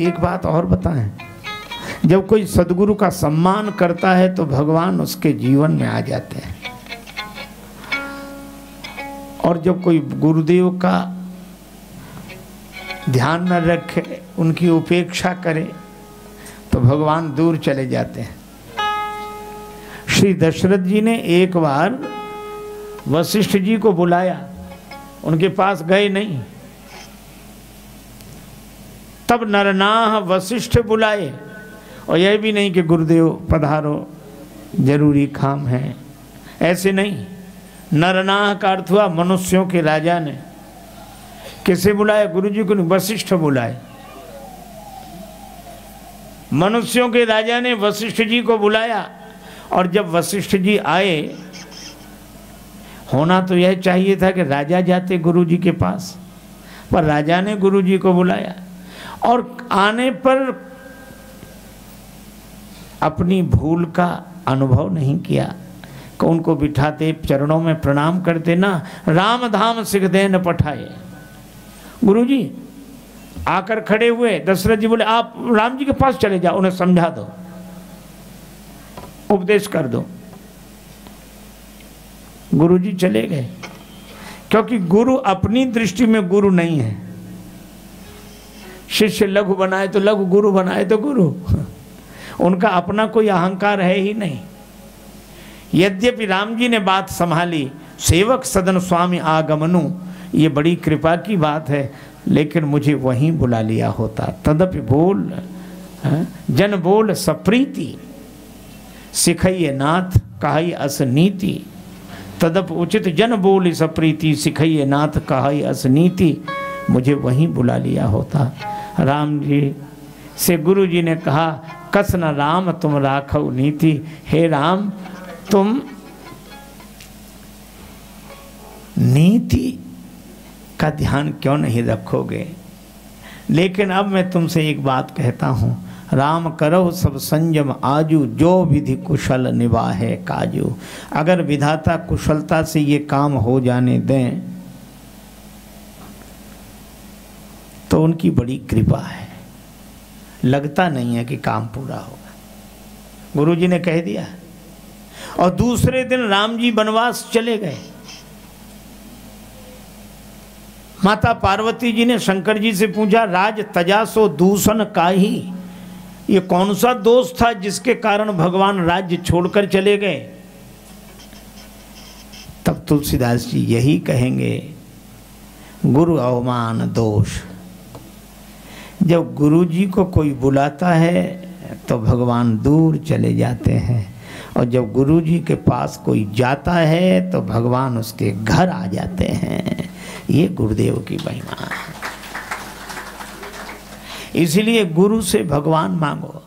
एक बात और बताएं, जब कोई सदगुरु का सम्मान करता है तो भगवान उसके जीवन में आ जाते हैं, और जब कोई गुरुदेव का ध्यान न रखे, उनकी उपेक्षा करे, तो भगवान दूर चले जाते हैं। श्री दशरथ जी ने एक बार वशिष्ठ जी को बुलाया, उनके पास गए नहीं, तब नरनाह वशिष्ठ बुलाए, और यह भी नहीं कि गुरुदेव पधारो जरूरी काम है, ऐसे नहीं। नरनाह का अर्थ हुआ मनुष्यों के राजा ने। किसे बुलाया? गुरु जी को नहीं, वशिष्ठ बुलाए। मनुष्यों के राजा ने वशिष्ठ जी को बुलाया, और जब वशिष्ठ जी आए, होना तो यह चाहिए था कि राजा जाते गुरु जी के पास, पर राजा ने गुरु जी को बुलाया, और आने पर अपनी भूल का अनुभव नहीं किया, कि उनको बिठाते चरणों में प्रणाम करते ना, राम धाम सिख दे न पठाए। गुरु जी आकर खड़े हुए, दशरथ जी बोले आप राम जी के पास चले जाओ, उन्हें समझा दो, उपदेश कर दो। गुरु जी चले गए, क्योंकि गुरु अपनी दृष्टि में गुरु नहीं है। शिष्य लघु बनाए तो लघु, गुरु बनाए तो गुरु। उनका अपना कोई अहंकार है ही नहीं। यद्यपि राम जी ने बात संभाली, सेवक सदन स्वामी आगमनु, ये बड़ी कृपा की बात है, लेकिन मुझे वहीं बुला लिया होता। तदपि बोल जन बोल सप्रीति, सिखइये नाथ कहाई अस नीति। तदप उचित जन बोल सप्रीति, सिखइये नाथ कहाई अस नीति, मुझे वहीं बुला लिया होता। राम जी से गुरु जी ने कहा, कस न राम तुम राखो नीति। हे राम, तुम नीति का ध्यान क्यों नहीं रखोगे? लेकिन अब मैं तुमसे एक बात कहता हूँ, राम करो सब संयम आजू, जो विधि कुशल निवाहे काजू। अगर विधाता कुशलता से ये काम हो जाने दें तो उनकी बड़ी कृपा है, लगता नहीं है कि काम पूरा होगा। गुरु जी ने कह दिया, और दूसरे दिन राम जी वनवास चले गए। माता पार्वती जी ने शंकर जी से पूछा, राज तजासो दूषण काहि, ये कौन सा दोष था जिसके कारण भगवान राज्य छोड़कर चले गए? तब तुलसीदास जी यही कहेंगे, गुरु अवमान दोष। जब गुरु जी को कोई बुलाता है तो भगवान दूर चले जाते हैं, और जब गुरु जी के पास कोई जाता है तो भगवान उसके घर आ जाते हैं। ये गुरुदेव की महिमा है। इसलिए गुरु से भगवान मांगो।